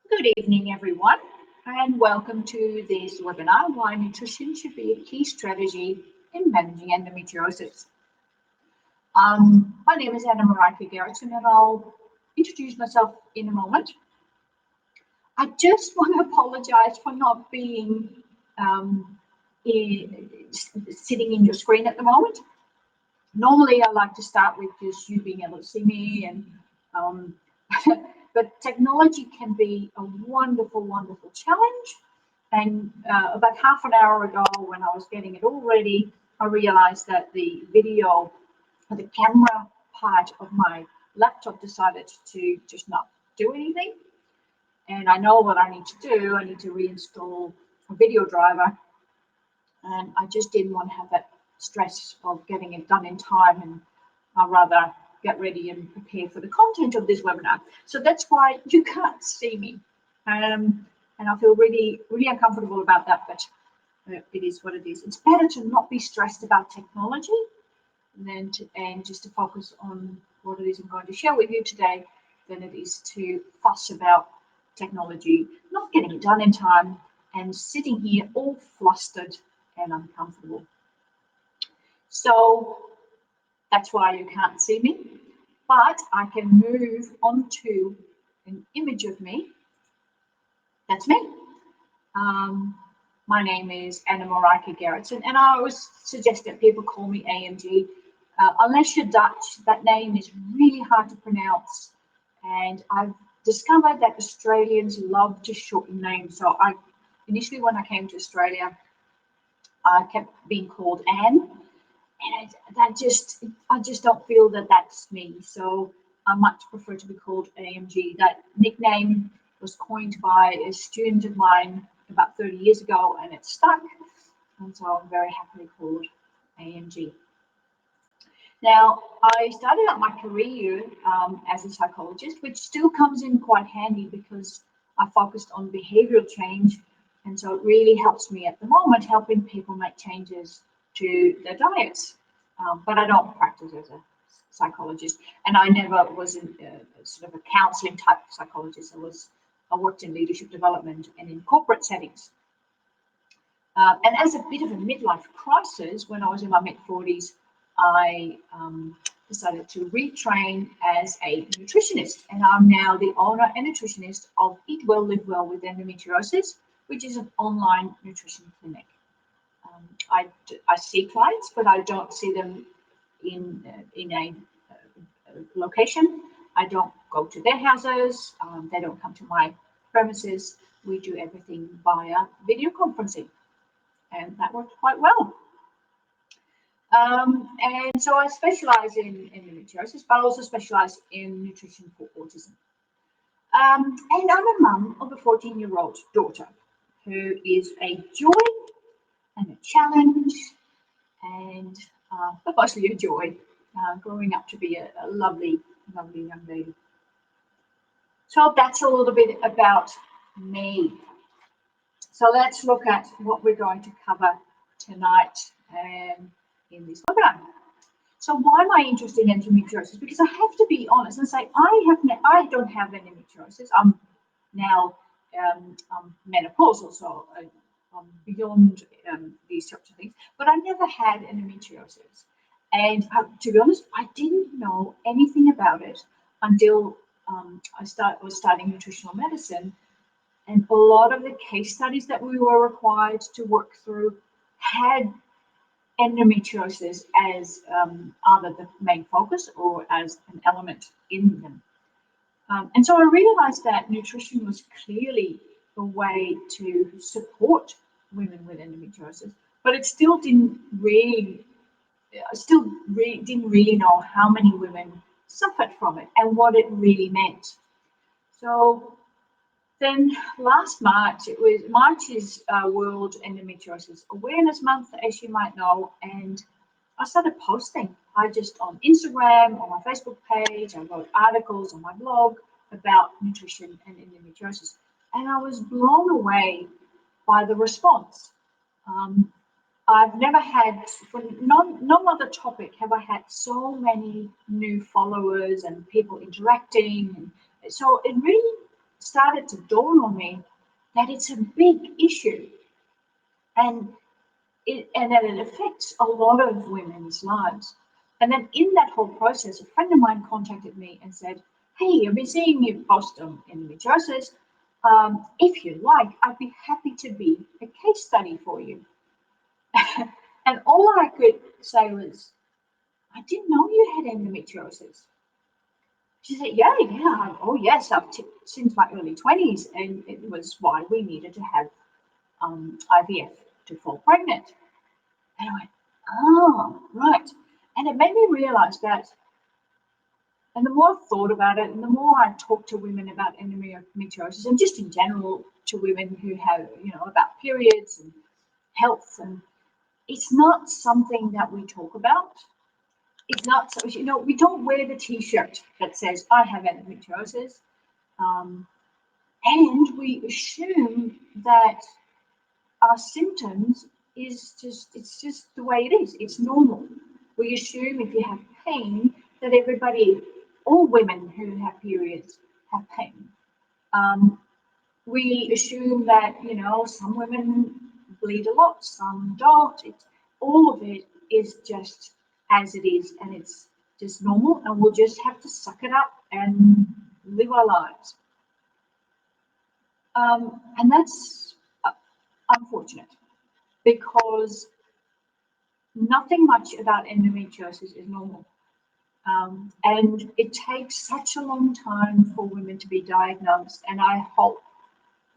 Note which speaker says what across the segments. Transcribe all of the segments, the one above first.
Speaker 1: Good evening, everyone, and welcome to this webinar, Why Nutrition Should Be a Key Strategy in Managing Endometriosis. My name is Anna Marika Gerritsen, and I'll introduce myself in a moment. I just want to apologize for not being sitting in your screen at the moment. Normally, I like to start with just you being able to see me, and but technology can be a wonderful, wonderful challenge. And about half an hour ago, when I was getting it all ready, I realized that the video, the camera part of my laptop decided to just not do anything. And I know what I need to do. I need to reinstall a video driver. And I just didn't want to have that stress of getting it done in time, and I'd rather get ready and prepare for the content of this webinar. So that's why you can't see me. And I feel really, really uncomfortable about that, but it is what it is. It's better to not be stressed about technology and just to focus on what it is I'm going to share with you today than it is to fuss about technology, not getting it done in time, and sitting here all flustered and uncomfortable. So that's why you can't see me, but I can move on to an image of me. That's me. My name is Anna Marika Gerritsen, and I always suggest that people call me AMG. Unless you're Dutch, that name is really hard to pronounce, and I've discovered that Australians love to shorten names. So initially when I came to Australia, I kept being called Anne. And I just don't feel that that's me. So I much prefer to be called AMG. That nickname was coined by a student of mine about 30 years ago, and it stuck. And so I'm very happily called AMG. Now, I started out my career as a psychologist, which still comes in quite handy because I focused on behavioral change. And so it really helps me at the moment, helping people make changes to their diets. But I don't practice as a psychologist, and I never was in sort of a counseling type of psychologist. I worked in leadership development and in corporate settings. And as a bit of a midlife crisis, when I was in my mid-40s, I decided to retrain as a nutritionist, and I'm now the owner and nutritionist of Eat Well, Live Well with Endometriosis, which is an online nutrition clinic. I see clients, but I don't see them in a location. I don't go to their houses. They don't come to my premises. We do everything via video conferencing, and that works quite well. And so I specialize in endometriosis, but I also specialize in nutrition for autism. And I'm a mum of a 14-year-old daughter who is a joy and a challenge, and but mostly a joy, growing up to be a lovely, lovely young lady. So that's a little bit about me. So let's look at what we're going to cover tonight in this webinar. So why am I interested in endometriosis? Because I have to be honest and say I don't have endometriosis. I'm now menopausal, so I'm beyond these sorts of things. But I never had endometriosis, and to be honest, I didn't know anything about it until I was studying nutritional medicine, and a lot of the case studies that we were required to work through had endometriosis as either the main focus or as an element in them. And so I realized that nutrition was clearly a way to support women with endometriosis, but it still didn't really know how many women suffered from it and what it really meant. So then last March, March is World Endometriosis Awareness Month, as you might know, and I started posting. I just on Instagram, on my Facebook page, I wrote articles on my blog about nutrition and endometriosis, and I was blown away by the response. I've never had, for no other topic have I had so many new followers and people interacting. And so it really started to dawn on me that it's a big issue, and that it affects a lot of women's lives. And then in that whole process, a friend of mine contacted me and said, "Hey, I've been seeing you post on endometriosis. If you like, I'd be happy to be a case study for you." And all I could say was, "I didn't know you had endometriosis." She said, yeah. Oh, yes, since my early 20s, and it was why we needed to have IVF to fall pregnant. And I went, oh, right. And it made me realize that, and the more I thought about it, and the more I talked to women about endometriosis, and just in general to women who have, about periods and health, and it's not something that we talk about. It's not so, we don't wear the t-shirt that says, I have endometriosis. And we assume that our symptoms it's just the way it is. It's normal. We assume if you have pain that all women who have periods have pain. We assume that, some women bleed a lot, some don't. All of it is just as it is, and it's just normal, and we'll just have to suck it up and live our lives. And that's unfortunate, because nothing much about endometriosis is normal. And it takes such a long time for women to be diagnosed, and I hope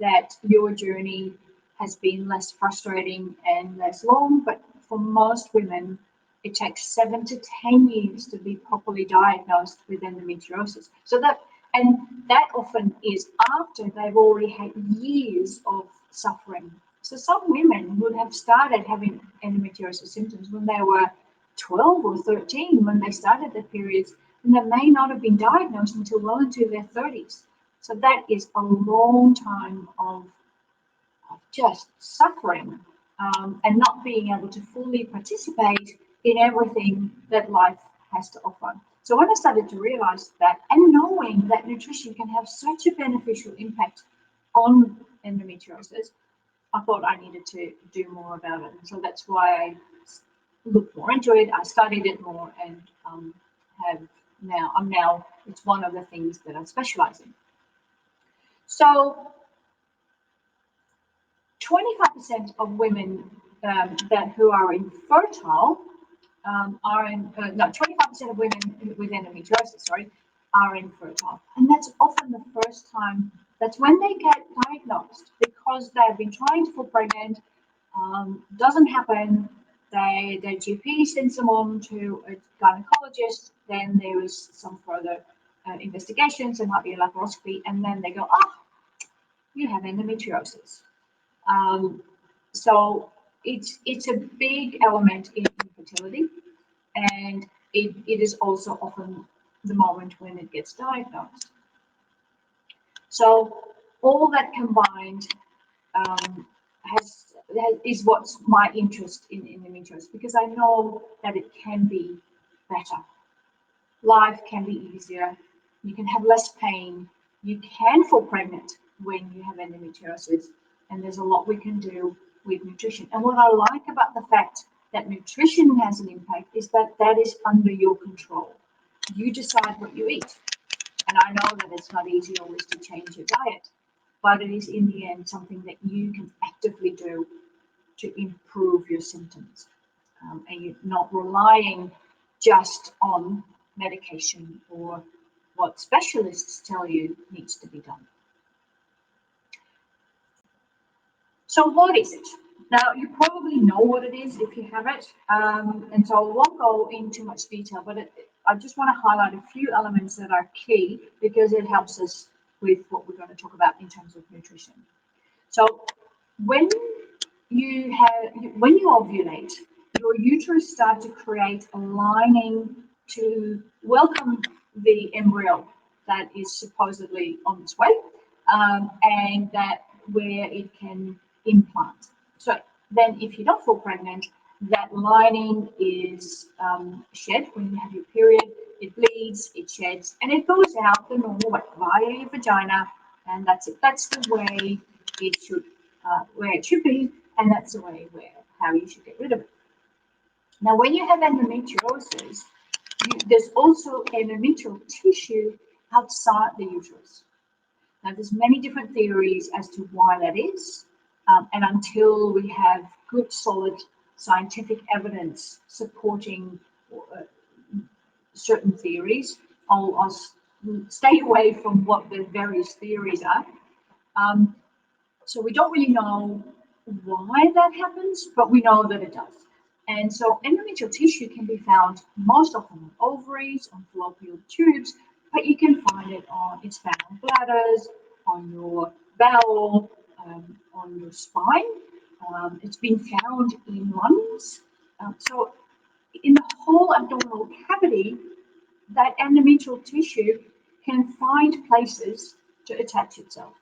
Speaker 1: that your journey has been less frustrating and less long, but for most women, it takes 7 to 10 years to be properly diagnosed with endometriosis. That often is after they've already had years of suffering. So some women would have started having endometriosis symptoms when they were 12 or 13, when they started their periods, and they may not have been diagnosed until well into their 30s. So that is a long time of just suffering, and not being able to fully participate in everything that life has to offer. So when I started to realize that, and knowing that nutrition can have such a beneficial impact on endometriosis, I thought I needed to do more about it. And so that's why I looked more into it. I studied it more, and it's one of the things that I specialize in. So 25% of women who are infertile 25% of women with endometriosis, are infertile. And that's often the first time, that's when they get diagnosed, because they've been trying to fall pregnant, doesn't happen, their GP sends them on to a gynecologist, then there is some further investigations, there might be a laparoscopy, and then they go, you have endometriosis. So it's a big element in infertility, and it is also often the moment when it gets diagnosed. So all that combined is what's my interest in endometriosis, because I know that it can be better. Life can be easier. You can have less pain. You can fall pregnant when you have endometriosis, and there's a lot we can do with nutrition. And what I like about the fact that nutrition has an impact is that is under your control. You decide what you eat. And I know that it's not easy always to change your diet, but it is in the end something that you can actively do to improve your symptoms. And you're not relying just on medication or what specialists tell you needs to be done. So what is it? Now, you probably know what it is if you have it, and so I won't go into much detail, but I just want to highlight a few elements that are key, because it helps us with what we're going to talk about in terms of nutrition. So when you ovulate, your uterus starts to create a lining to welcome the embryo that is supposedly on its way, and that where it can implant. So then if you don't fall pregnant, that lining is shed when you have your period. It bleeds, it sheds, and it goes out the normal way via your vagina and that's it. That's the way where it should be, and that's the way how you should get rid of it. Now, when you have endometriosis, there's also endometrial tissue outside the uterus. Now, there's many different theories as to why that is, and until we have good, solid scientific evidence supporting certain theories, I'll stay away from what the various theories are. So we don't really know why that happens, but we know that it does. And so endometrial tissue can be found most often on ovaries, on fallopian tubes, but you can find it it's found on bladders, on your bowel, on your spine. It's been found in lungs. So in the whole abdominal cavity, that endometrial tissue can find places to attach itself.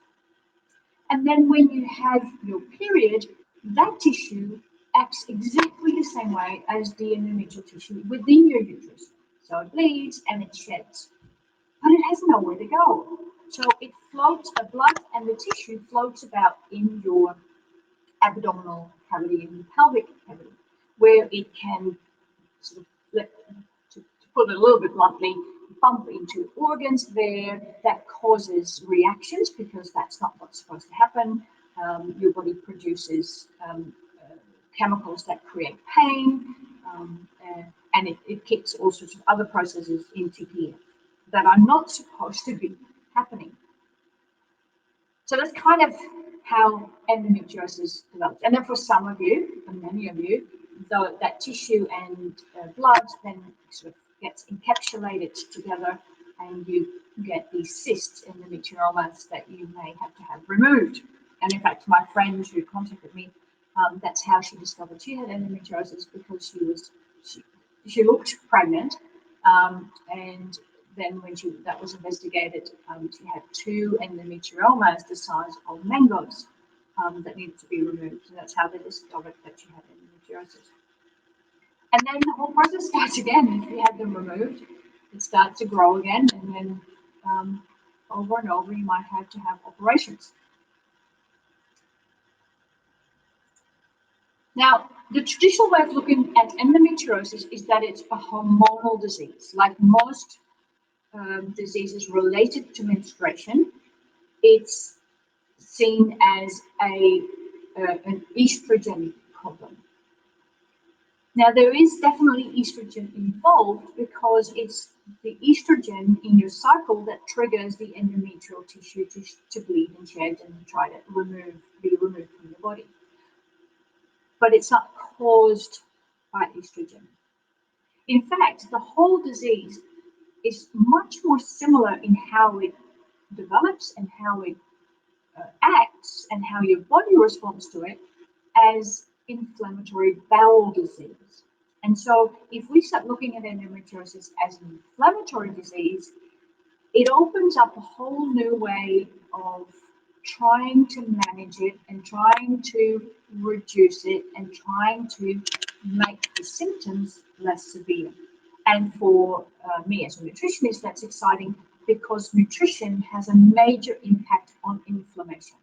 Speaker 1: And then when you have your period, that tissue acts exactly the same way as the endometrial tissue within your uterus. So it bleeds and it sheds, but it has nowhere to go. So it floats, the blood and the tissue floats about in your abdominal cavity and pelvic cavity, where it can sort of, to put it a little bit bluntly, bump into organs there. That causes reactions because that's not what's supposed to happen. Your body produces chemicals that create pain, and it kicks all sorts of other processes into gear that are not supposed to be happening. So that's kind of how endometriosis develops. And then for some of you, for many of you, though that tissue and blood then sort of gets encapsulated together, and you get these cysts in the endometriomas that you may have to have removed. And in fact, my friend who contacted me, that's how she discovered she had endometriosis, because she looked pregnant, and then when that was investigated, she had 2 endometriomas the size of mangoes that needed to be removed. So that's how they discovered that she had endometriosis. And then the whole process starts again. If you have them removed, it starts to grow again, and then over and over you might have to have operations. Now, the traditional way of looking at endometriosis is that it's a hormonal disease. Like most diseases related to menstruation, it's seen as an estrogen problem. Now, there is definitely estrogen involved, because it's the estrogen in your cycle that triggers the endometrial tissue to bleed and shed and try to be removed from the body. But it's not caused by estrogen. In fact, the whole disease is much more similar in how it develops and how it acts and how your body responds to it as inflammatory bowel disease. And so if we start looking at endometriosis as an inflammatory disease, it opens up a whole new way of trying to manage it and trying to reduce it and trying to make the symptoms less severe. And for me as a nutritionist, that's exciting, because nutrition has a major impact on inflammation.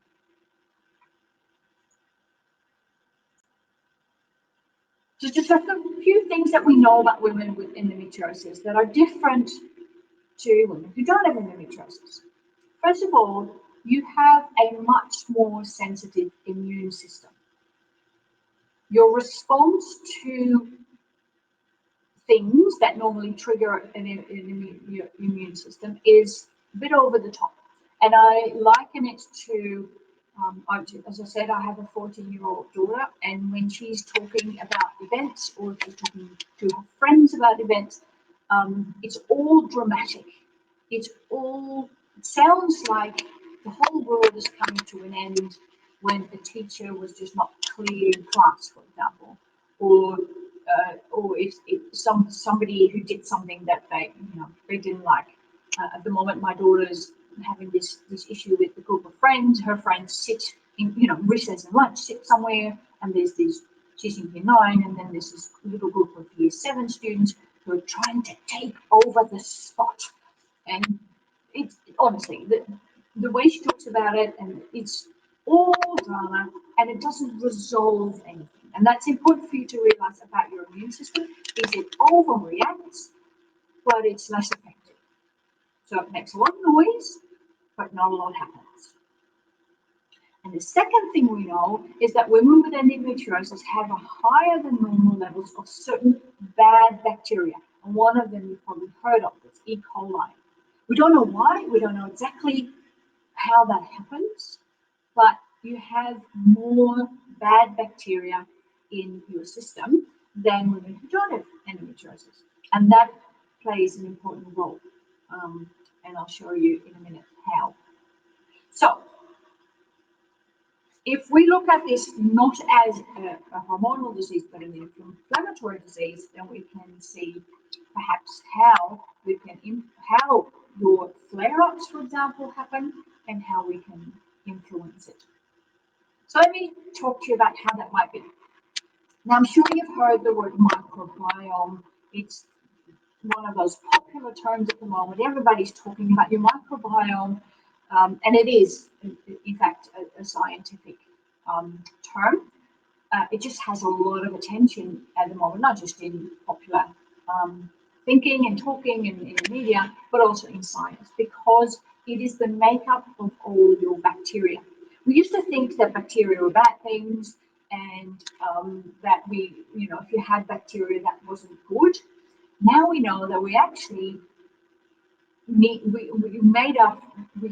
Speaker 1: So just a few things that we know about women with endometriosis that are different to women who don't have endometriosis. First of all, you have a much more sensitive immune system. Your response to things that normally trigger an immune system is a bit over the top. And I liken it to, as I said, I have a 14-year-old daughter, and when she's talking about events or she's talking to her friends about events, it's all dramatic. It sounds like the whole world is coming to an end when a teacher was just not clear in class, for example, or if somebody who did something that they didn't like. At the moment, my daughter's having this issue with a group of friends. Her friends sit in recess and lunch, sit somewhere, and she's in year 9, and then there's this little group of year 7 students who are trying to take over the spot. And it's honestly, the way she talks about it, and it's all drama, and it doesn't resolve anything. And that's important for you to realize about your immune system, is it overreacts, but it's less effective. So it makes a lot of noise, but not a lot happens. And the second thing we know is that women with endometriosis have a higher than normal levels of certain bad bacteria. And one of them you've probably heard of, it's E. coli. We don't know why, we don't know exactly how that happens, but you have more bad bacteria in your system than women who don't have endometriosis. And that plays an important role. And I'll show you in a minute how. So, if we look at this not as a hormonal disease, but an inflammatory disease, then we can see perhaps how your flare-ups, for example, happen and how we can influence it. So let me talk to you about how that might be. Now, I'm sure you've heard the word microbiome. It's one of those popular terms at the moment. Everybody's talking about your microbiome, and it is, in fact, a scientific term. It just has a lot of attention at the moment, not just in popular thinking and talking in the media, but also in science, because it is the makeup of all your bacteria. We used to think that bacteria were bad things, and that if you had bacteria, that wasn't good. Now we know that we actually we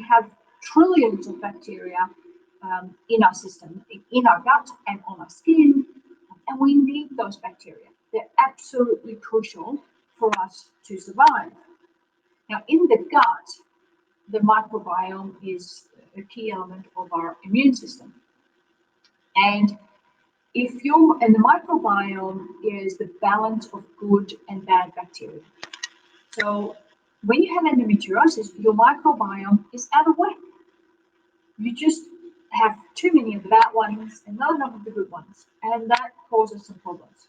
Speaker 1: have trillions of bacteria in our system, in our gut and on our skin, and we need those bacteria. They're absolutely crucial for us to survive. Now, in the gut, the microbiome is a key element of our immune system. And the microbiome is the balance of good and bad bacteria. So when you have endometriosis, your microbiome is out of whack. You just have too many of the bad ones and not enough of the good ones, and that causes some problems.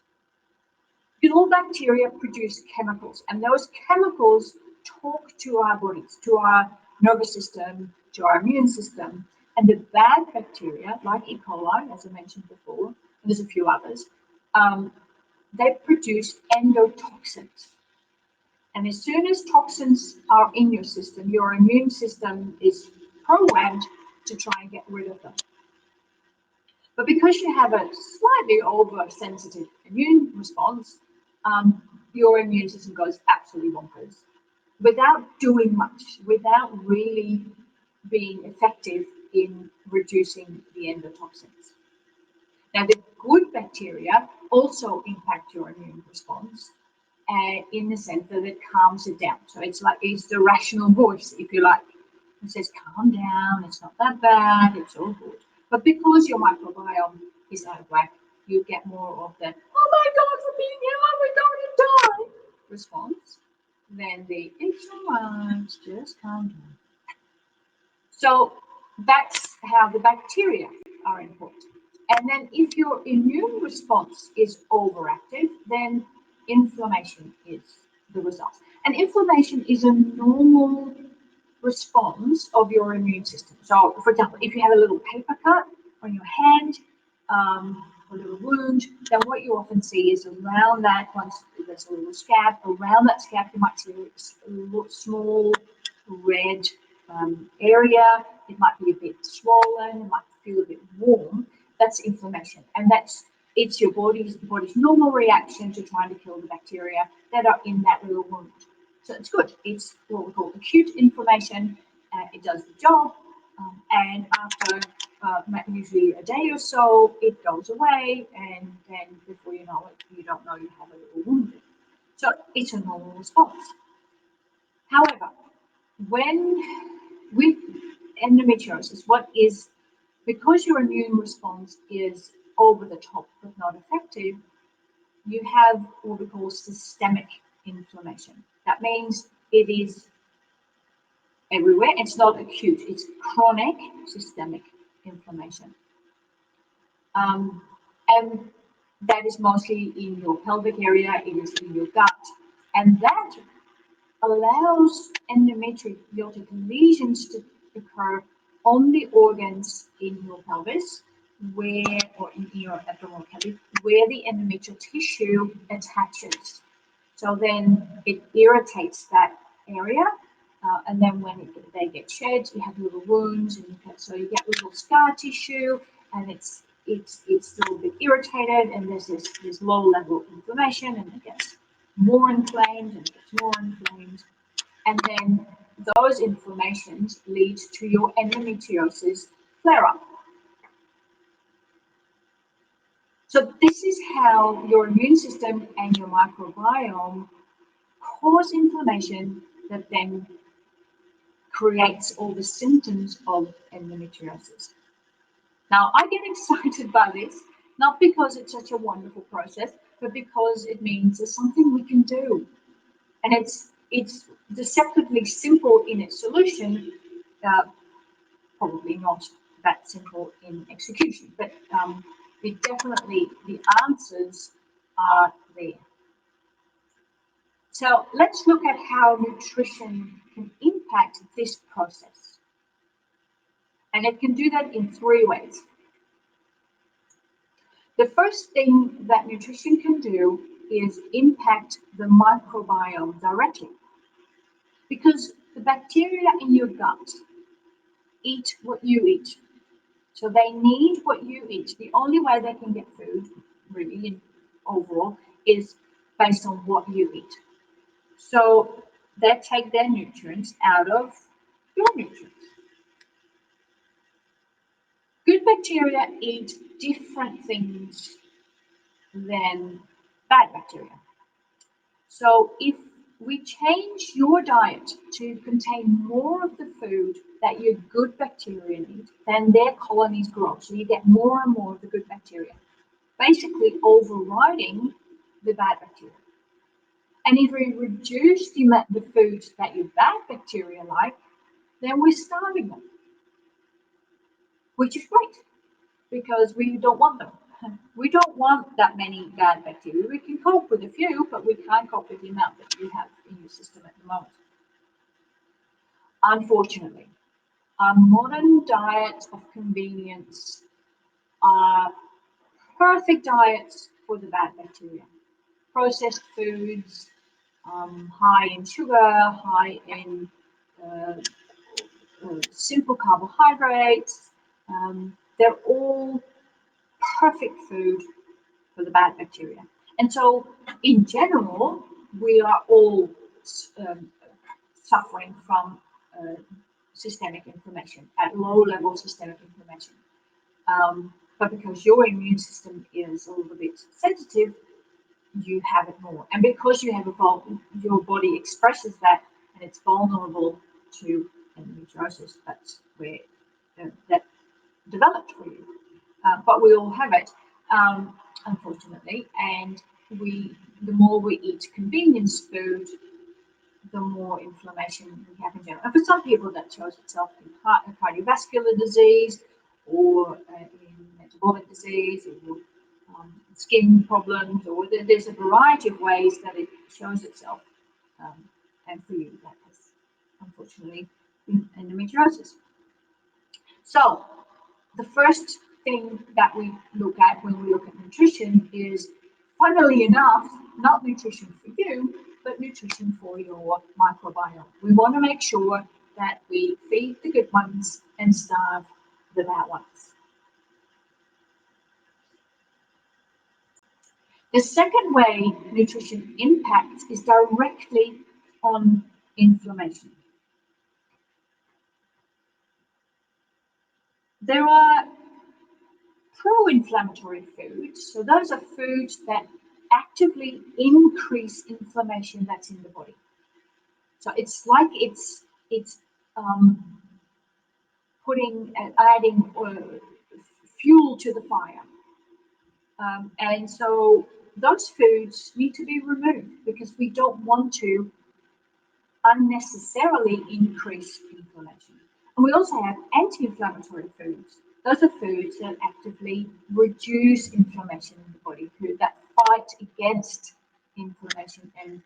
Speaker 1: All bacteria produce chemicals, and those chemicals talk to our bodies, to our nervous system, to our immune system. And the bad bacteria, like E. coli, as I mentioned before, and there's a few others, they produce endotoxins. And as soon as toxins are in your system, your immune system is programmed to try and get rid of them. But because you have a slightly oversensitive immune response, your immune system goes absolutely bonkers without doing much, without really being effective in reducing the endotoxins. Now, the good bacteria also impact your immune response in the sense that it calms it down. So it's the rational voice, if you like. It says, calm down, it's not that bad, it's all good. But because your microbiome is out of whack, you get more of the, oh my God, we're being ill, we're going to die response than the, it's all right, just calm down. So that's how the bacteria are important. And then if your immune response is overactive, then inflammation is the result. And inflammation is a normal response of your immune system. So, for example, if you have a little paper cut on your hand, a little wound, then what you often see is around that, once there's a little scab, around that scab you might see a small red area. It might be a bit swollen, it might feel a bit warm. That's inflammation, and it's your body's normal reaction to trying to kill the bacteria that are in that little wound. So it's good. It's what we call acute inflammation. It does the job, and after usually a day or so, it goes away, and then before you know it, you don't know you have a little wound. So it's a normal response. However, when with endometriosis, because your immune response is over the top but not effective, you have what we call systemic inflammation. That means it is everywhere. It's not acute, it's chronic systemic inflammation. And that is mostly in your pelvic area, it is in your gut. And that allows endometriotic lesions to occur on the organs in your pelvis, where, or in your abdominal cavity, where the endometrial tissue attaches. So then it irritates that area, and then when they get shed, you have little wounds, and so you get little scar tissue, and it's a little bit irritated, and there's this low level of inflammation, and it gets more inflamed, and it gets more inflamed, and then those inflammations lead to your endometriosis flare-up. So this is how your immune system and your microbiome cause inflammation that then creates all the symptoms of endometriosis. Now, I get excited by this, not because it's such a wonderful process, but because it means there's something we can do. And it's deceptively simple in its solution, probably not that simple in execution, but definitely the answers are there. So let's look at how nutrition can impact this process. And it can do that in 3 ways. The first thing that nutrition can do is impact the microbiome directly. Because the bacteria in your gut eat what you eat. So they need what you eat. The only way they can get food, really, overall, is based on what you eat. So they take their nutrients out of your nutrients. Good bacteria eat different things than bad bacteria. So if we change your diet to contain more of the food that your good bacteria need, then their colonies grow. So you get more and more of the good bacteria, basically overriding the bad bacteria. And if we reduce the foods that your bad bacteria like, then we're starving them, which is great because we don't want them. We don't want that many bad bacteria. We can cope with a few, but we can't cope with the amount that you have in your system at the moment. Unfortunately, our modern diet of convenience are perfect diets for the bad bacteria. Processed foods, high in sugar, high in simple carbohydrates. They're all perfect food for the bad bacteria. And so, in general, we are all suffering from systemic inflammation, at low level systemic inflammation. But because your immune system is a little bit sensitive, you have it more. And because you have your body expresses that, and it's vulnerable to endometriosis. That's where that developed for you. But we all have it, unfortunately. And the more we eat convenience food, the more inflammation we have in general. And for some people, that shows itself in cardiovascular disease, or in metabolic disease, or skin problems, or there's a variety of ways that it shows itself. And for you, that is unfortunately endometriosis. So the first thing that we look at when we look at nutrition is, funnily enough, not nutrition for you, but nutrition for your microbiome. We want to make sure that we feed the good ones and starve the bad ones. The second way nutrition impacts is directly on inflammation. There are pro-inflammatory foods. So those are foods that actively increase inflammation that's in the body. So it's like it's adding fuel to the fire. And so those foods need to be removed because we don't want to unnecessarily increase inflammation. And we also have anti-inflammatory foods. Those are foods that actively reduce inflammation in the body, that fight against inflammation. And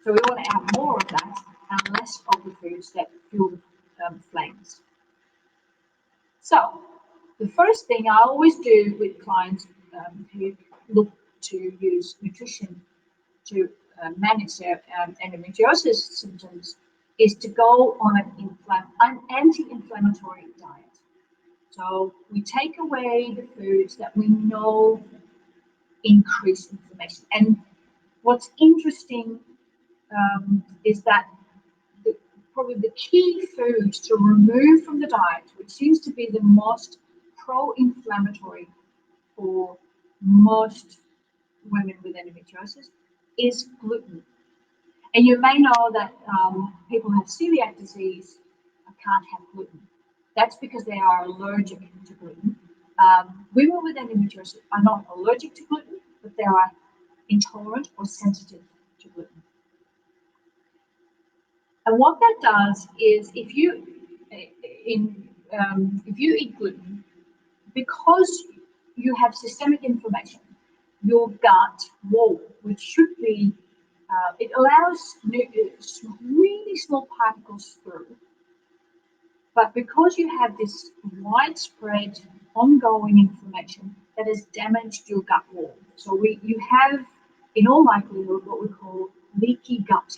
Speaker 1: so we want to have more of that and less of the foods that fuel flames. So the first thing I always do with clients who look to use nutrition to manage their endometriosis symptoms is to go on an anti-inflammatory diet. So we take away the foods that we know increase inflammation. And what's interesting is that probably the key foods to remove from the diet, which seems to be the most pro-inflammatory for most women with endometriosis, is gluten. And you may know that people who have celiac disease can't have gluten. That's because they are allergic to gluten. Women with endometriosis are not allergic to gluten, but they are intolerant or sensitive to gluten. And what that does is, if you eat gluten, because you have systemic inflammation, your gut wall, which should be, it allows really small particles through, but because you have this widespread ongoing inflammation that has damaged your gut wall. So you have, in all likelihood, what we call leaky gut.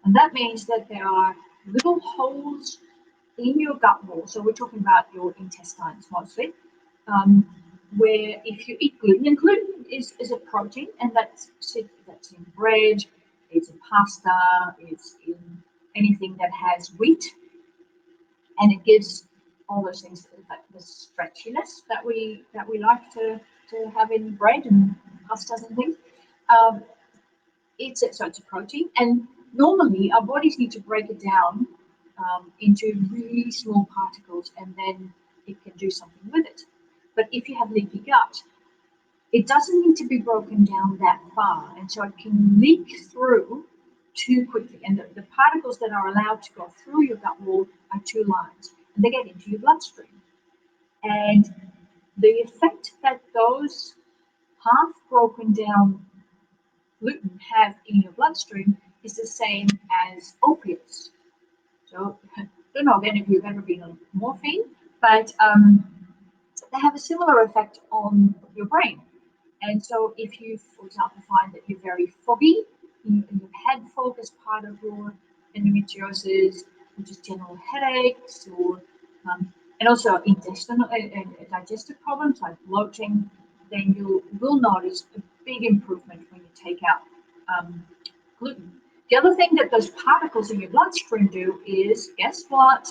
Speaker 1: And that means that there are little holes in your gut wall. So we're talking about your intestines mostly, where if you eat gluten, and gluten is a protein, and that's in bread, it's in pasta, it's in anything that has wheat, and it gives all those things, the stretchiness that we like to have in bread and pastas and things. So it's a protein, and normally our bodies need to break it down into really small particles, and then it can do something with it. But if you have leaky gut, it doesn't need to be broken down that far, and so it can leak through too quickly. And the particles that are allowed to go through your gut wall are two lines, and they get into your bloodstream. And the effect that those half broken down gluten have in your bloodstream is the same as opiates. So I don't know if any of you have ever been on morphine, but they have a similar effect on your brain. And so if you, for example, find that you're very foggy in your head fog as part of your endometriosis, which is general headaches, or and also intestinal and digestive problems like bloating, then you will notice a big improvement when you take out gluten. The other thing that those particles in your bloodstream do is, guess what?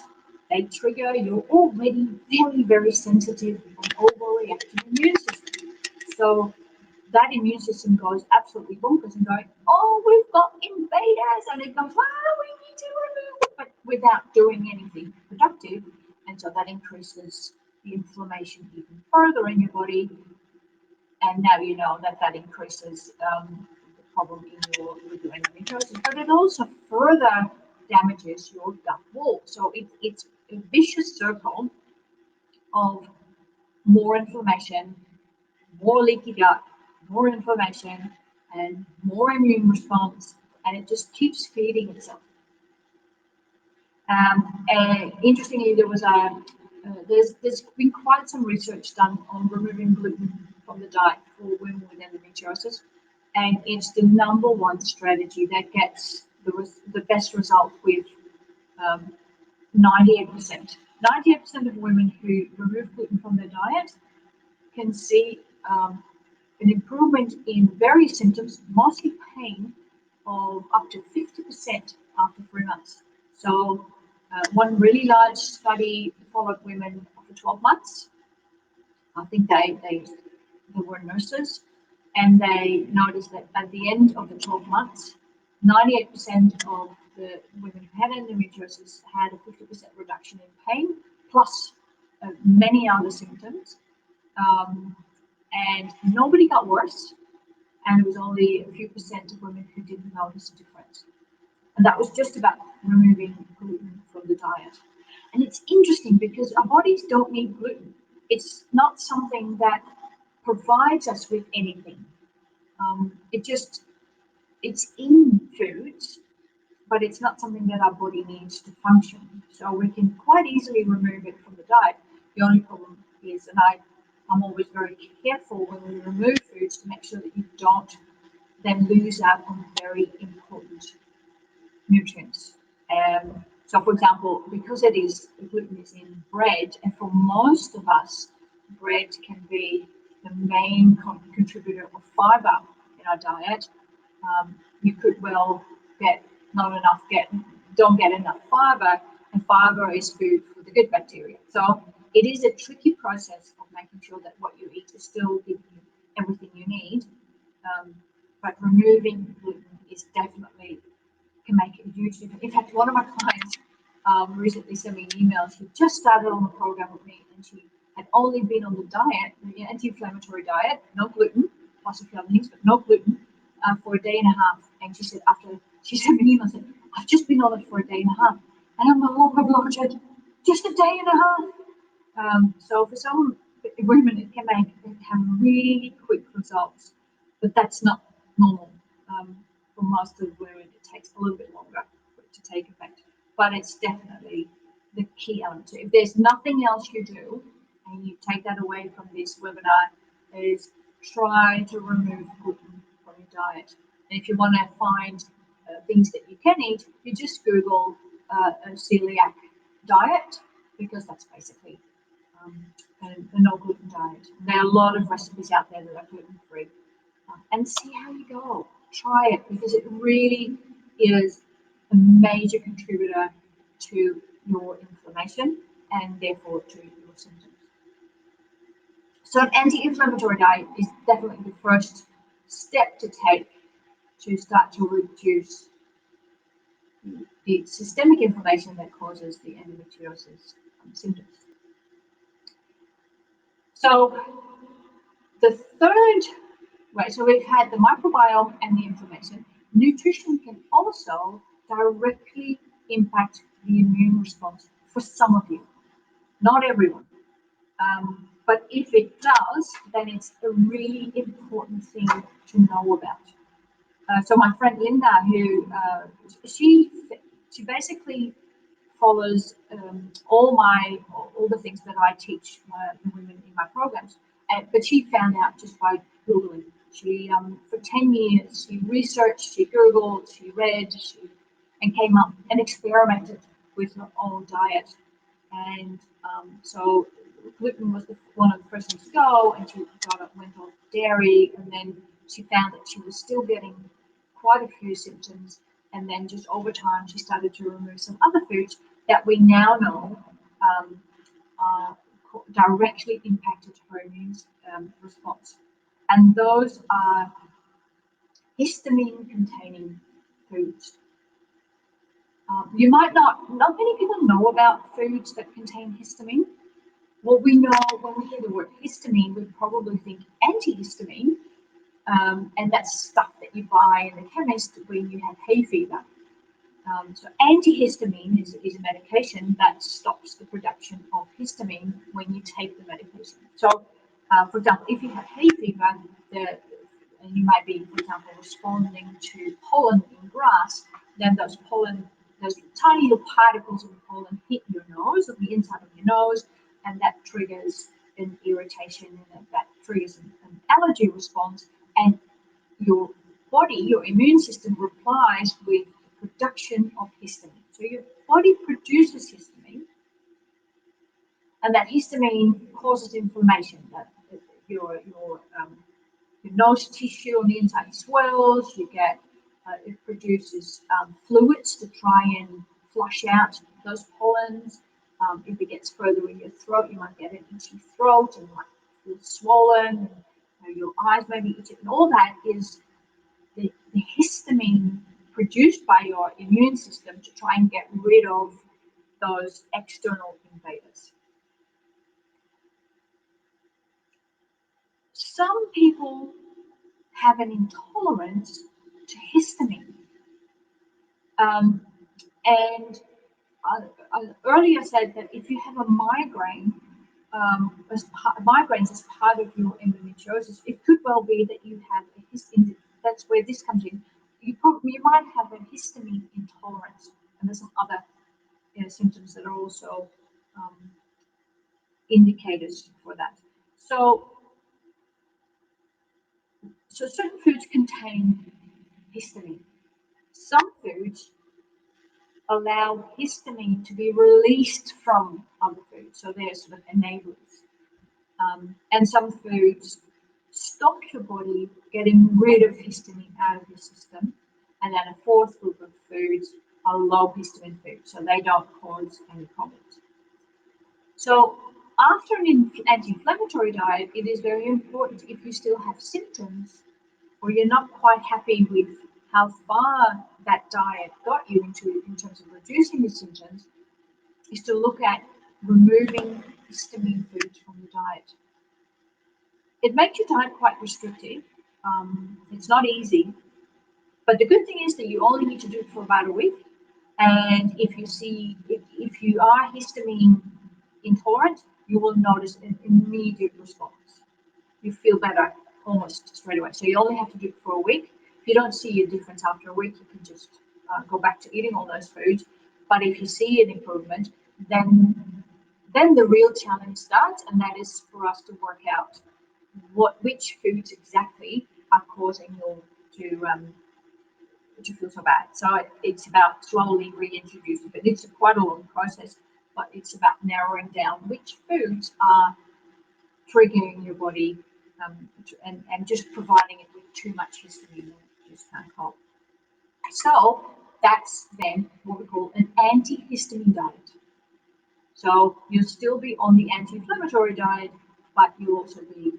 Speaker 1: They trigger your already very, very sensitive and overreactive immune system. So that immune system goes absolutely bonkers and going, oh, we've got invaders, and it goes, oh, we need to remove, but without doing anything productive. And so that increases the inflammation even further in your body. And now you know that increases the problem with your endometriosis, but it also further damages your gut wall. So it's a vicious circle of more inflammation, more leaky gut, more inflammation, and more immune response, and it just keeps feeding itself. And interestingly, there's been quite some research done on removing gluten from the diet for women with endometriosis, and it's the #1 strategy that gets the best result with 98%. 98% of women who remove gluten from their diet can see an improvement in various symptoms, mostly pain, of up to 50% after 3 months. So one really large study followed women for 12 months. I think they were nurses, and they noticed that at the end of the 12 months, 98% of the women who had endometriosis had a 50% reduction in pain, plus many other symptoms. And nobody got worse, and it was only a few percent of women who didn't notice a difference. And that was just about removing gluten from the diet. And it's interesting because our bodies don't need gluten. It's not something that provides us with anything. It's in foods, but it's not something that our body needs to function. So we can quite easily remove it from the diet. The only problem is, and I'm always very careful when we remove foods to make sure that you don't then lose out on very important nutrients. So, for example, because gluten is in bread, and for most of us, bread can be the main contributor of fiber in our diet. You could well don't get enough fiber, and fiber is food for the good bacteria. So it is a tricky process of making sure that what you eat is still giving you everything you need. But removing gluten is definitely can make a huge difference. In fact, one of my clients recently sent me an email. She just started on the program with me, and she had only been on the diet, the anti-inflammatory diet, no gluten, plus a few other things, but no gluten, for a day and a half. And she said after she sent me an email, said, "I've just been on it for a day and a half," and I'm like, "Oh my God, just a day and a half." So for some women, it can have really quick results, but that's not normal. For most of the women, it takes a little bit longer for it to take effect. But it's definitely the key element. So if there's nothing else you do, and you take that away from this webinar, is try to remove gluten from your diet. And if you want to find things that you can eat, you just Google a celiac diet, because that's basically a no gluten diet. There are a lot of recipes out there that are gluten free, and see how you go. Try it, because it really is a major contributor to your inflammation and therefore to your symptoms. So an anti-inflammatory diet is definitely the first step to take to start to reduce the systemic inflammation that causes the endometriosis symptoms. So the third way, so we've had the microbiome and the inflammation. Nutrition can also directly impact the immune response for some of you, not everyone. But if it does, then it's a really important thing to know about. So my friend Linda, who she basically follows all the things that I teach the women in my programs, but she found out just by Googling. She for 10 years she researched, she Googled, she read, and came up and experimented with her own diet. And so gluten was one of the first things to go, and she went off dairy, and then she found that she was still getting quite a few symptoms, and then just over time she started to remove some other foods that we now know directly impacted her immune response, and those are histamine containing foods. You might not many people know about foods that contain histamine. What we know when we hear the word histamine, we probably think antihistamine, and that's stuff that you buy in the chemist when you have hay fever. So antihistamine is a medication that stops the production of histamine when you take the medication. So, for example, if you have hay fever, and you might be, for example, responding to pollen in grass, then those tiny little particles of pollen hit your nose, or the inside of your nose, and that triggers an irritation, and that triggers an allergy response, and your body, your immune system replies with the production of histamine. So your body produces histamine, and that histamine causes inflammation. That your nose tissue on the inside swells. It produces fluids to try and flush out those pollens. If it gets further in your throat, you might get an itchy throat, and might feel swollen. And, your eyes may be itchy, and all that is the histamine produced by your immune system to try and get rid of those external invaders. Some people have an intolerance to histamine. And I earlier said that if you have a migraine, migraines as part of your endometriosis, it could well be that you have a histamine. That's where this comes in. You might have a histamine intolerance, and there's some other symptoms that are also indicators for that. So certain foods contain histamine. Some foods allow histamine to be released from other foods, so they're sort of enablers. And some foods stop your body getting rid of histamine out of your system. And then a fourth group of foods are low histamine foods, so they don't cause any problems. So after an anti-inflammatory diet, it is very important, if you still have symptoms or you're not quite happy with how far that diet got you into in terms of reducing the symptoms, is to look at removing histamine foods from the diet. It makes your diet quite restrictive. It's not easy, but the good thing is that you only need to do it for about a week. And if you are histamine intolerant, you will notice an immediate response. You feel better almost straight away. So you only have to do it for a week. If you don't see a difference after a week, you can just go back to eating all those foods. But if you see an improvement, then the real challenge starts, and that is for us to work out which foods exactly are causing you to feel so bad. So it's about slowly reintroducing, but it's quite a long process. But it's about narrowing down which foods are triggering your body, and just providing it with too much histamine that it just can't cope. So that's then what we call an anti-histamine diet. So you'll still be on the anti-inflammatory diet, but you'll also be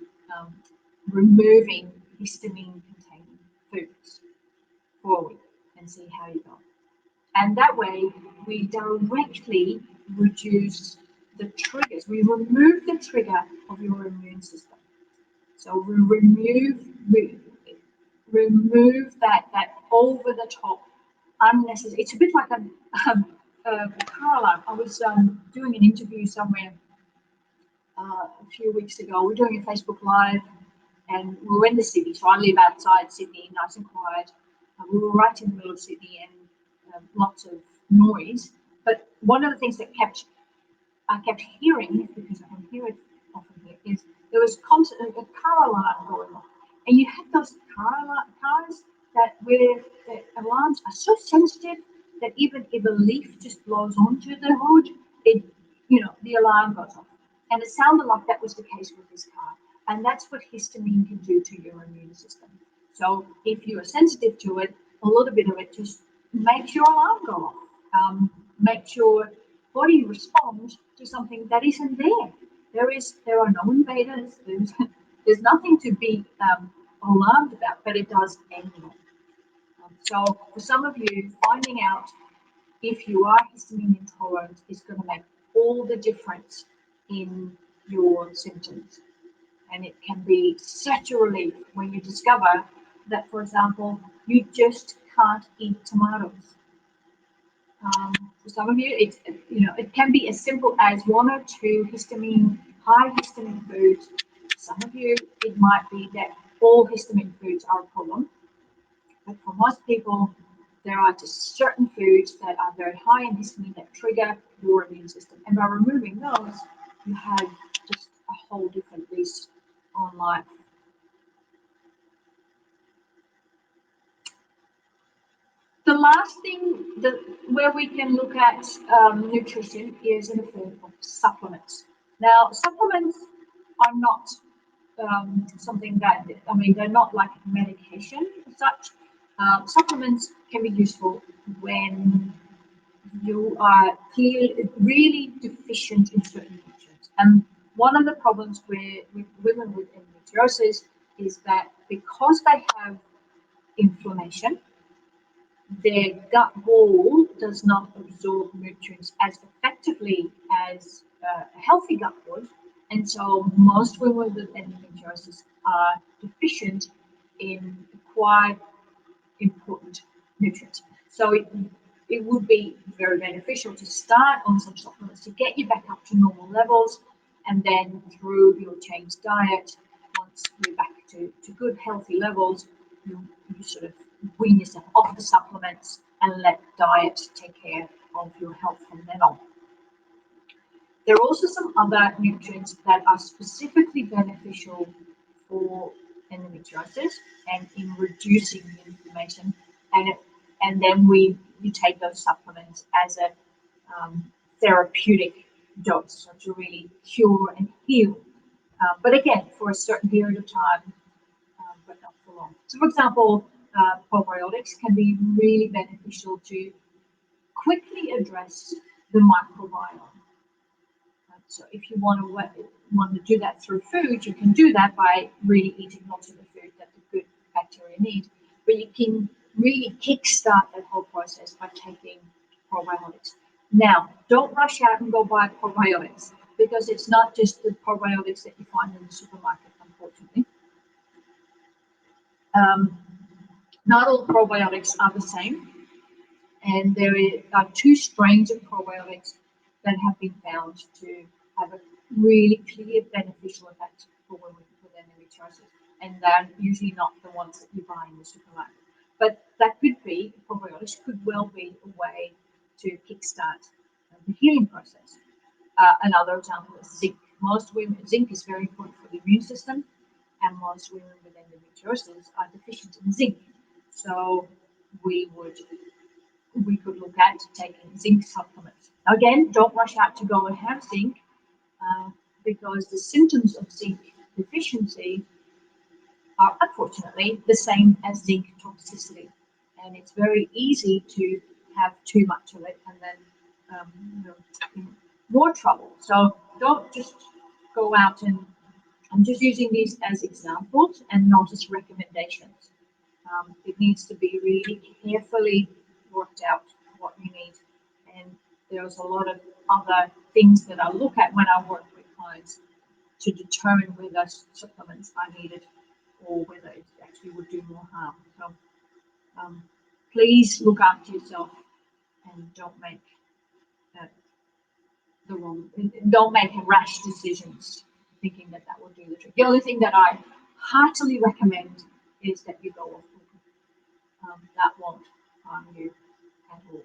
Speaker 1: removing histamine-containing foods for a week and see how you go. And that way, we directly reduce the triggers. We remove the trigger of your immune system. So we remove that over the top, unnecessary. It's a bit like a car alarm. I was doing an interview somewhere a few weeks ago. We're doing a Facebook Live, and we were in the city. So I live outside Sydney, nice and quiet. We were right in the middle of Sydney, and lots of noise. But one of the things that I kept hearing, because I can hear it often here, is there was constant a car alarm going on, and you have those cars that where the alarms are so sensitive that even if a leaf just blows onto the hood, the alarm goes off. And it sounded like that was the case with this car. And that's what histamine can do to your immune system. So if you are sensitive to it, a little bit of it just makes your alarm go off, makes your body respond to something that isn't there. There are no invaders. There's nothing to be alarmed about, but it does anyway. So for some of you, finding out if you are histamine intolerant is going to make all the difference in your symptoms. And it can be such a relief when you discover that, for example, you just can't eat tomatoes. For some of you, it can be as simple as 1 or 2 high histamine foods. Some of you, it might be that all histamine foods are a problem. But for most people, there are just certain foods that are very high in histamine that trigger your immune system. And by removing those, you have just a whole different lease on life. The last thing where we can look at nutrition is in the form of supplements. Now, supplements are not something that, they're not like medication as such. Supplements can be useful when you are really deficient in certain nutrients. And one of the problems with women with endometriosis is that because they have inflammation, their gut wall does not absorb nutrients as effectively as a healthy gut would. And so most women with endometriosis are deficient in quite important nutrients. So it would be very beneficial to start on some supplements to get you back up to normal levels, and then through your changed diet, once you're back to good healthy levels, you sort of wean yourself off the supplements and let diet take care of your health from then on. There are also some other nutrients that are specifically beneficial for endometriosis and in reducing the inflammation, and then you take those supplements as a therapeutic dose, so to really cure and heal. But again, for a certain period of time, but not for long. So, for example, probiotics can be really beneficial to quickly address the microbiome. So if you want to do that through food, you can do that by really eating lots of the food that the good bacteria need. But you can really kickstart that whole process by taking probiotics. Now, don't rush out and go buy probiotics, because it's not just the probiotics that you find in the supermarket, unfortunately. Not all probiotics are the same, and there are two strains of probiotics that have been found to have a really clear beneficial effect for women with endometriosis, and they're usually not the ones that you buy in the supermarket. But that could be, probiotics could well be a way to kickstart the healing process. Another example is zinc. Zinc is very important for the immune system, and most women with endometriosis are deficient in zinc. So we could look at taking zinc supplements. Again, don't rush out to go and have zinc, because the symptoms of zinc deficiency are unfortunately the same as zinc toxicity, and it's very easy to have too much of it and then in more trouble. So don't just go out and I'm just using these as examples and not as recommendations. It needs to be really carefully worked out what you need, and there's a lot of other things that I look at when I work with clients to determine whether supplements are needed or whether it actually would do more harm. So please look after yourself and don't make don't make rash decisions thinking that will do the trick. The only thing that I heartily recommend is that you go off. That won't harm you at all.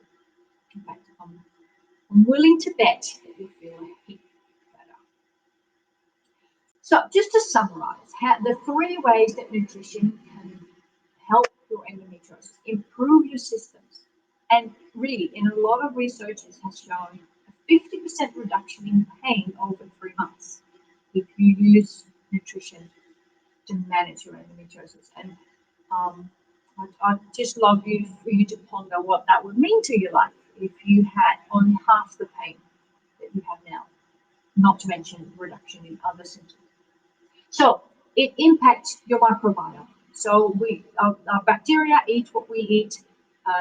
Speaker 1: In fact, I'm willing to bet that you'll feel a heap better. So just to summarize, the 3 ways that nutrition can help your endometriosis, improve your systems, and really in a lot of research it has shown a 50% reduction in pain over 3 months if you use nutrition to manage your endometriosis. And I'd just love for you to ponder what that would mean to your life if you had only half the pain that you have now, not to mention reduction in other symptoms. So it impacts your microbiome. So our bacteria eat what we eat.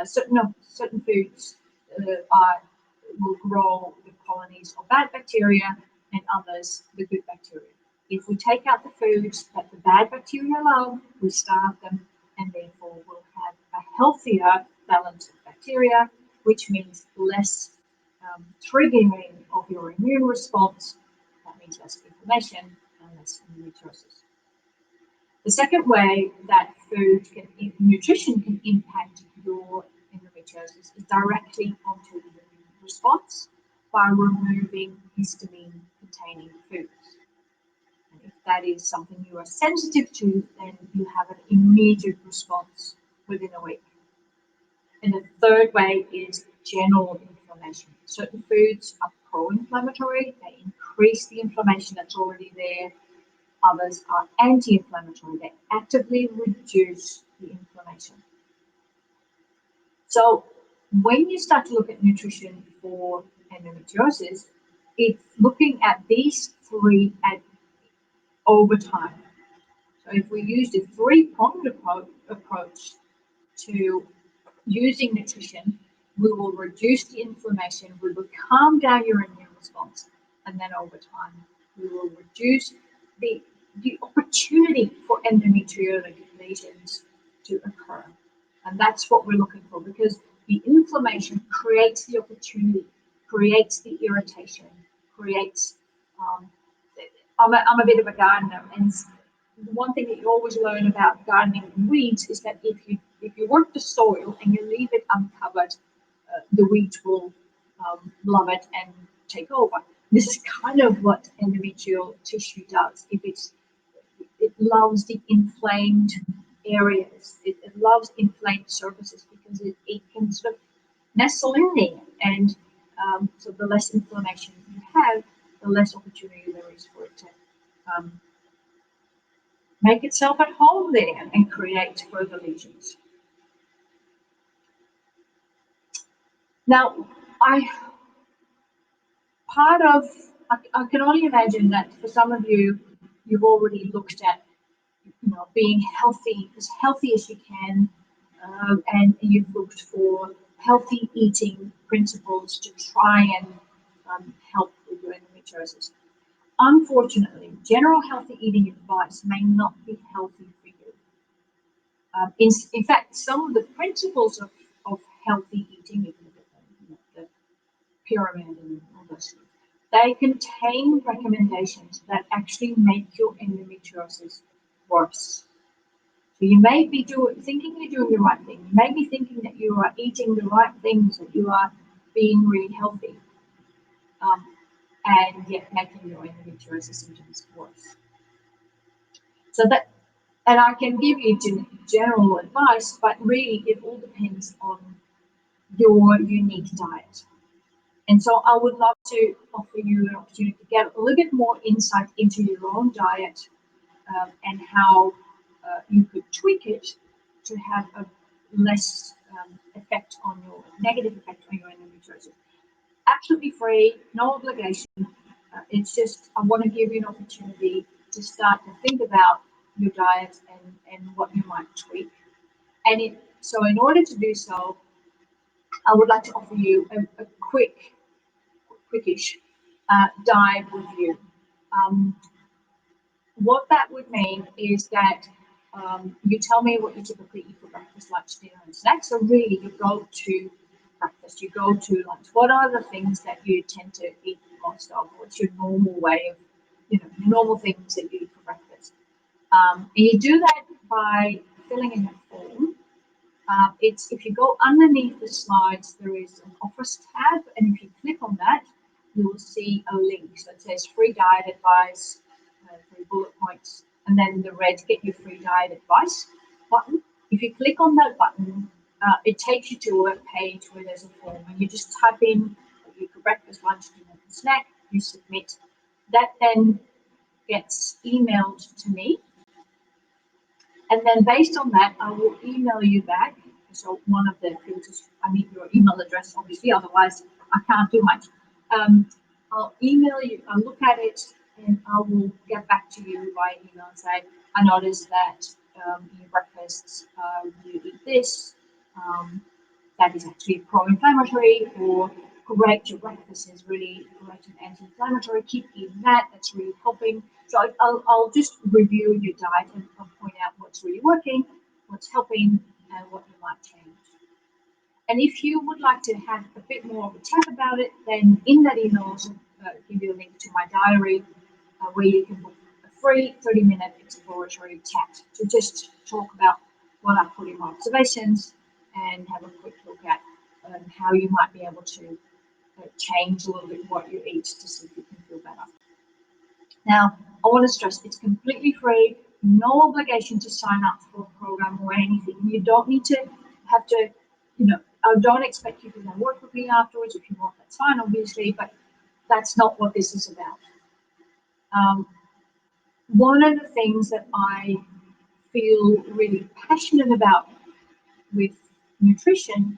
Speaker 1: Certain foods will grow the colonies of bad bacteria, and others the good bacteria. If we take out the foods that the bad bacteria love, we starve them, and therefore we'll have a healthier balance of bacteria, which means less triggering of your immune response. That means less inflammation and less endometriosis. The second way that nutrition can impact your endometriosis is directly onto the immune response by removing histamine-containing foods. And if that is something you are sensitive to, then you have an immediate response within a week. And the third way is general inflammation. Certain foods are pro-inflammatory, they increase the inflammation that's already there. Others are anti-inflammatory, they actively reduce the inflammation. So when you start to look at nutrition for endometriosis, it's looking at these 3 over time. So if we used a 3-pronged approach to using nutrition, we will reduce the inflammation, we will calm down your immune response, and then over time we will reduce the opportunity for endometriotic lesions to occur. And that's what we're looking for, because the inflammation creates the opportunity, creates the irritation, creates I'm a bit of a gardener, and one thing that you always learn about gardening and weeds is that if you work the soil and you leave it uncovered, the weeds will love it and take over. This is kind of what endometrial tissue does. It loves the inflamed areas. It loves inflamed surfaces because it can sort of nestle in there. And so the less inflammation you have, the less opportunity there is for it to um, make itself at home there and create further lesions. Now, I can only imagine that for some of you, you've already looked at, being as healthy as you can, and you've looked for healthy eating principles to try and help with your endometriosis. Unfortunately, general healthy eating advice may not be healthy for you. In fact, some of the principles of healthy eating, if you look at the pyramid and all those things, they contain recommendations that actually make your endometriosis worse. So you may be thinking you're doing the right thing. You may be thinking that you are eating the right things, that you are being really healthy, and yet making your endometriosis symptoms worse. So that, and I can give you general advice, but really it all depends on your unique diet. And so I would love to offer you an opportunity to get a little bit more insight into your own diet, and how you could tweak it to have a less negative effect on your endometriosis. Absolutely free, no obligation. It's just, I want to give you an opportunity to start to think about your diet and what you might tweak. And so in order to do so, I would like to offer you a quickish diet review. What that would mean is that you tell me what you typically eat for breakfast, lunch, dinner, and snacks. So really, you go to breakfast, you go to lunch. What are the things that you tend to eat most of? What's your normal way of, normal things that you eat for breakfast? And you do that by filling in a form. If you go underneath the slides, there is an offers tab, and if you click on that, you will see a link. So it says free diet advice, 3 bullet points, and then the red get your free diet advice button. If you click on that button, it takes you to a page where there's a form, and you just type in your breakfast, lunch, dinner, and snack. You submit. That then gets emailed to me. And then based on that, I will email you back. So one of the filters, I need your email address, obviously, otherwise I can't do much. I'll email you, I'll look at it, and I will get back to you by email and say, I noticed that in your breakfasts, you eat this. That is actually pro-inflammatory, or great, your breakfast is really great and anti-inflammatory, keep eating that, that's really helping. So I'll just review your diet and I'll point out what's really working, what's helping, and what you might change. And if you would like to have a bit more of a chat about it, then in that email I'll also give you a link to my diary, where you can book a free 30-minute exploratory chat to just talk about what I put in my observations and have a quick look at how you might be able to change a little bit what you eat to see if you can feel better. Now, I want to stress it's completely free, no obligation to sign up for a program or anything. You don't need to have to, I don't expect you to then work with me afterwards. If you want, that's fine, obviously, but that's not what this is about. One of the things that I feel really passionate about with nutrition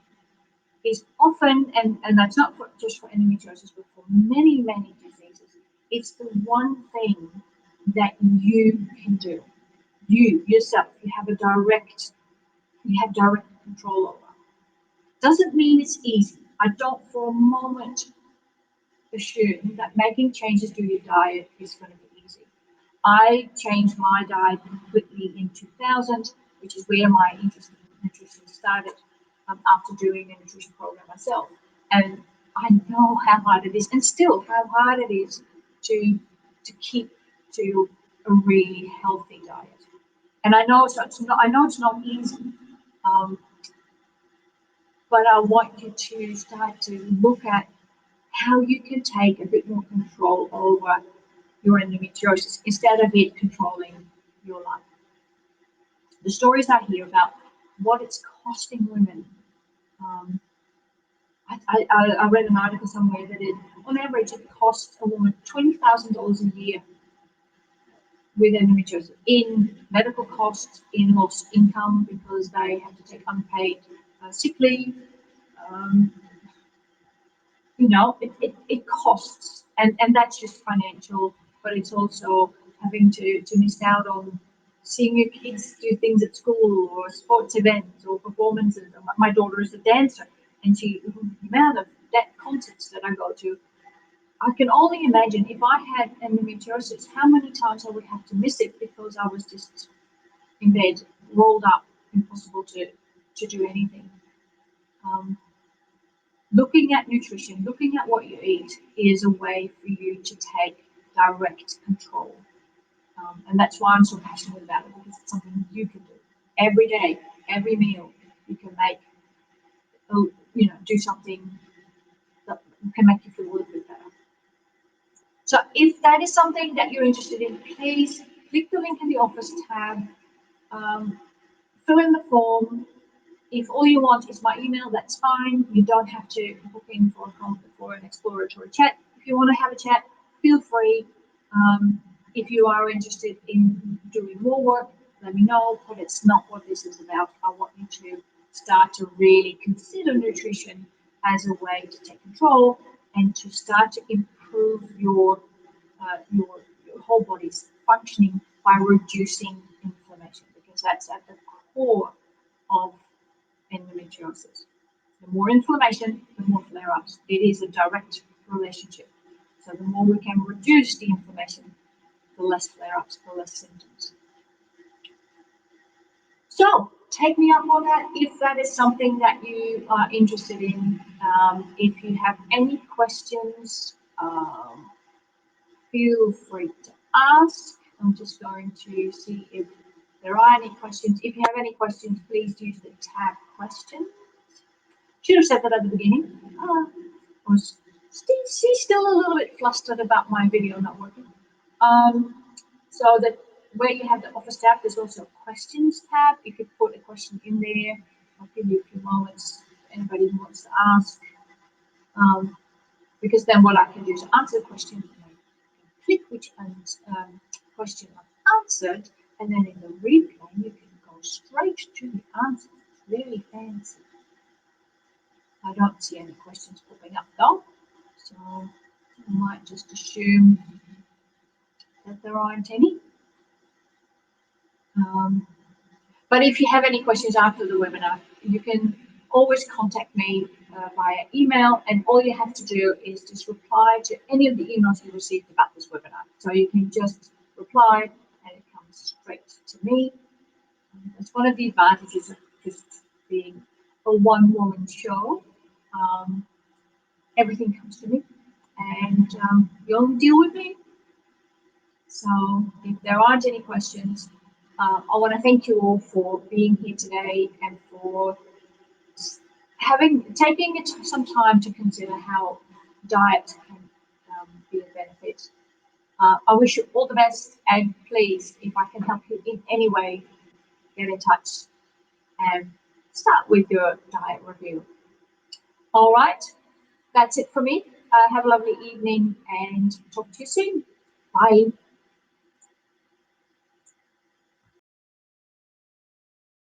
Speaker 1: is often, and that's not just for endometriosis, but for many, many diseases, it's the one thing that you can do. You, yourself, you have direct control over. Doesn't mean it's easy. I don't for a moment assume that making changes to your diet is going to be easy. I changed my diet completely in 2000, which is where my interest in nutrition started, after doing a nutrition program myself. And I know how hard it is, and still how hard it is to keep to a really healthy diet. And I know it's not easy, but I want you to start to look at how you can take a bit more control over your endometriosis instead of it controlling your life. The stories I hear about what it's costing women. I read an article somewhere that on average, it costs a woman $20,000 a year with endometriosis in medical costs, in lost income because they have to take unpaid sick leave. Um, it costs, and that's just financial, but it's also having to miss out on seeing your kids do things at school or sports events or performances. My daughter is a dancer, and the amount of concerts that I go to, I can only imagine if I had endometriosis, how many times I would have to miss it because I was just in bed, rolled up, impossible to do anything. Looking at nutrition, looking at what you eat is a way for you to take direct control. And that's why I'm so passionate about it, because it's something you can do every day, every meal. You can make, do something that can make you feel a little bit better. So if that is something that you're interested in, please click the link in the office tab, fill in the form. If all you want is my email, that's fine. You don't have to book in for an exploratory chat. If you want to have a chat, feel free. If you are interested in doing more work, let me know, but it's not what this is about. I want you to start to really consider nutrition as a way to take control and to start to improve your whole body's functioning by reducing inflammation, because that's at the core of endometriosis. The more inflammation, the more flare-ups. It is a direct relationship. So the more we can reduce the inflammation, the less flare-ups, the less symptoms. So take me up on that if that is something that you are interested in. If you have any questions, feel free to ask. I'm just going to see if there are any questions. If you have any questions, please use the tab questions. Should have said that at the beginning. I was still a little bit flustered about my video not working. So that where you have the office tab, there's also a questions tab. You could put a question in there. I'll give you a few moments for anybody who wants to ask. Because then what I can do is answer the question, click which question I've answered, and then in the replay you can go straight to the answer. It's really fancy. I don't see any questions popping up though, so I might just assume that there aren't any. But if you have any questions after the webinar, you can always contact me via email, and all you have to do is just reply to any of the emails you received about this webinar. So you can just reply and it comes straight to me. That's one of the advantages of just being a one-woman show. Everything comes to me, and you only deal with me. So if there aren't any questions, I want to thank you all for being here today and for taking some time to consider how diet can be a benefit. I wish you all the best, and please, if I can help you in any way, get in touch and start with your diet review. All right, that's it for me. Have a lovely evening and talk to you soon. Bye.